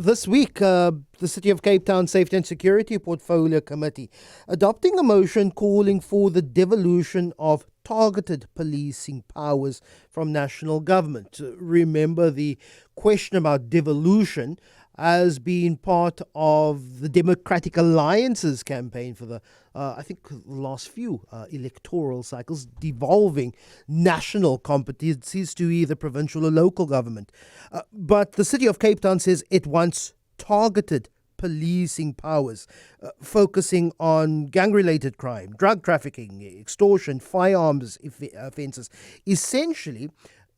This week, the City of Cape Town Safety and Security Portfolio Committee adopting a motion calling for the devolution of targeted policing powers from national government. Remember, the question about devolution has been part of the Democratic Alliance's campaign for the last few electoral cycles, devolving national competencies to either provincial or local government. But the City of Cape Town says it wants targeted policing powers, focusing on gang-related crime, drug trafficking, extortion, firearms offences. Essentially,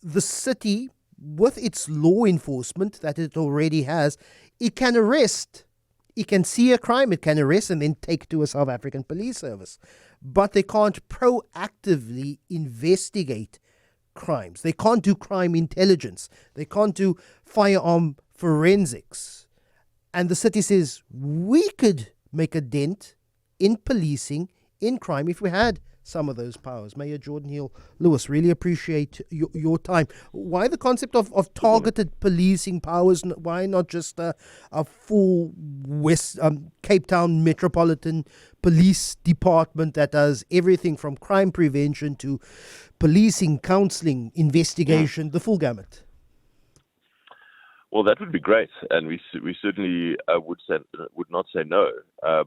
the city, with its law enforcement that it already has, it can arrest. It can see a crime, it can arrest and then take to a South African police service. But they can't proactively investigate crimes. They can't do crime intelligence. They can't do firearm forensics. And the city says we could make a dent in policing, in crime, if we had some of those powers. Mayor Geordin Hill-Lewis, really appreciate your time. Why the concept of targeted policing powers? Why not just a full Cape Town Metropolitan Police Department that does everything from crime prevention to policing, counselling, investigation, the full gamut? Well, that would be great, and we certainly would not say no.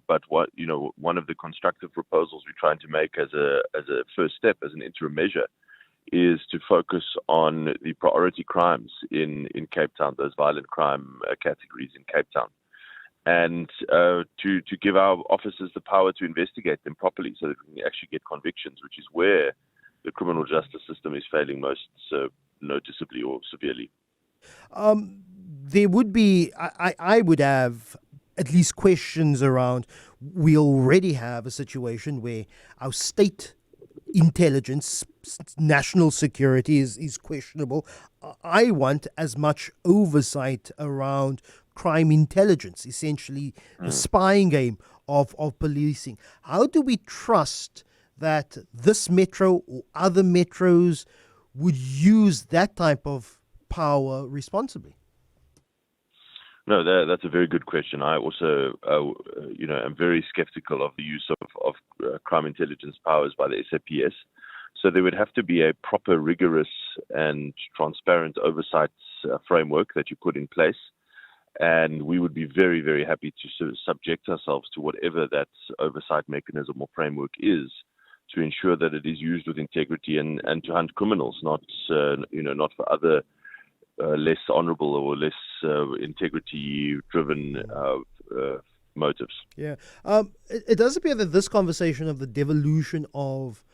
But one of the constructive proposals we're trying to make as a first step, as an interim measure, is to focus on the priority crimes in Cape Town, those violent crime categories in Cape Town, and to give our officers the power to investigate them properly, so that we can actually get convictions, which is where the criminal justice system is failing most noticeably or severely. There would be, I would have at least questions around, we already have a situation where our state intelligence, national security is questionable. I want as much oversight around crime intelligence, essentially the spying game of policing. How do we trust that this metro or other metros would use that type of power responsibly? No, that's a very good question. I also, am very skeptical of the use of crime intelligence powers by the SAPS. So there would have to be a proper, rigorous and transparent oversight framework that you put in place. And we would be very, very happy to subject ourselves to whatever that oversight mechanism or framework is, to ensure that it is used with integrity and to hunt criminals, not for other less honourable or less integrity-driven motives. Yeah. It does appear that this conversation of the devolution of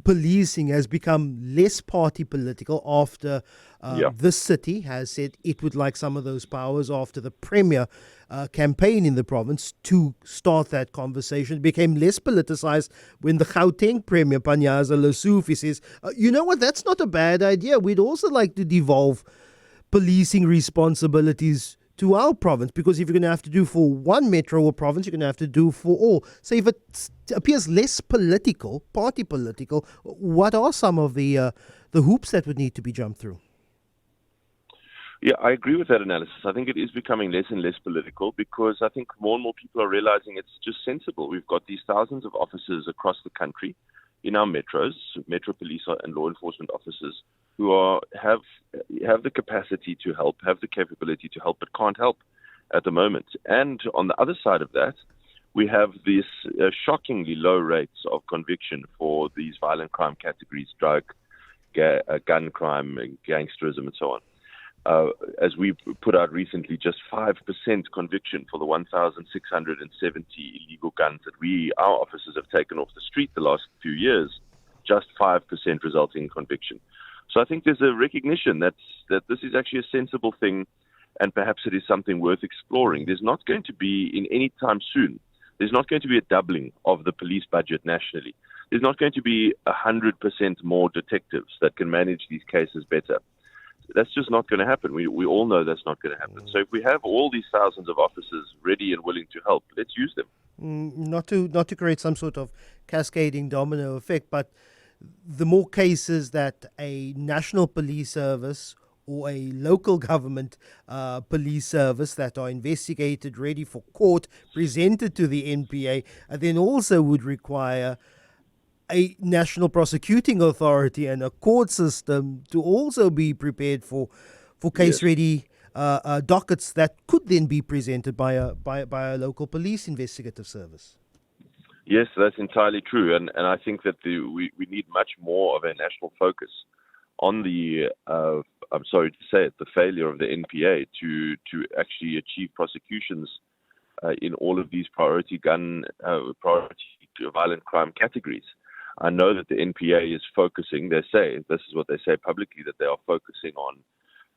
policing has become less party political after this city has said it would like some of those powers after the Premier campaign in the province to start that conversation. It became less politicized when the Gauteng Premier, Panyaza Lesufi, says, you know what, that's not a bad idea. We'd also like to devolve policing responsibilities to our province, because if you're going to have to do for one metro or province, you're going to have to do for all. So if it appears less political, party political, what are some of the hoops that would need to be jumped through? Yeah, I agree with that analysis. I think it is becoming less and less political, because I think more and more people are realizing it's just sensible. We've got these thousands of officers across the country in our metros, metro police and law enforcement officers, who have the capacity to help, have the capability to help, but can't help at the moment. And on the other side of that, we have these shockingly low rates of conviction for these violent crime categories, drug, gun crime, gangsterism, and so on. As we put out recently, just 5% conviction for the 1,670 illegal guns that our officers have taken off the street the last few years, just 5% resulting in conviction. So I think there's a recognition that this is actually a sensible thing, and perhaps it is something worth exploring. There's not going to be, in any time soon, there's not going to be a doubling of the police budget nationally. There's not going to be 100% more detectives that can manage these cases better. That's just not going to happen. We all know that's not going to happen. So if we have all these thousands of officers ready and willing to help, let's use them. Not to create some sort of cascading domino effect, but the more cases that a national police service or a local government police service that are investigated, ready for court, presented to the NPA, and then also would require a national prosecuting authority and a court system to also be prepared for Yes. case ready dockets that could then be presented by a local police investigative service. Yes, that's entirely true, and I think that we need much more of a national focus on the I'm sorry to say it, the failure of the NPA to actually achieve prosecutions in all of these priority violent crime categories. I know that the NPA is focusing. This is what they say publicly, that they are focusing on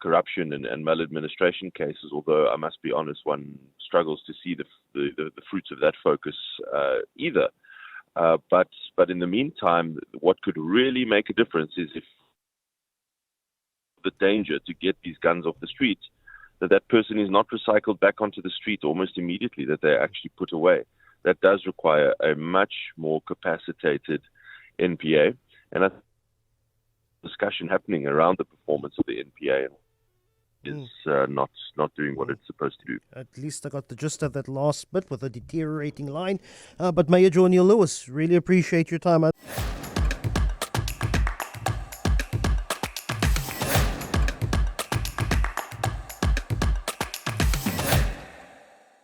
corruption and maladministration cases. Although I must be honest, one struggles to see the fruits of that focus either. But in the meantime, what could really make a difference is if the danger to get these guns off the street, that person is not recycled back onto the street almost immediately, that they're actually put away. That does require a much more capacitated NPA, and a discussion happening around the performance of the NPA is not doing what it's supposed to do. At least I got the gist of that last bit with a deteriorating line. But Mayor Geordin Hill-Lewis, really appreciate your time.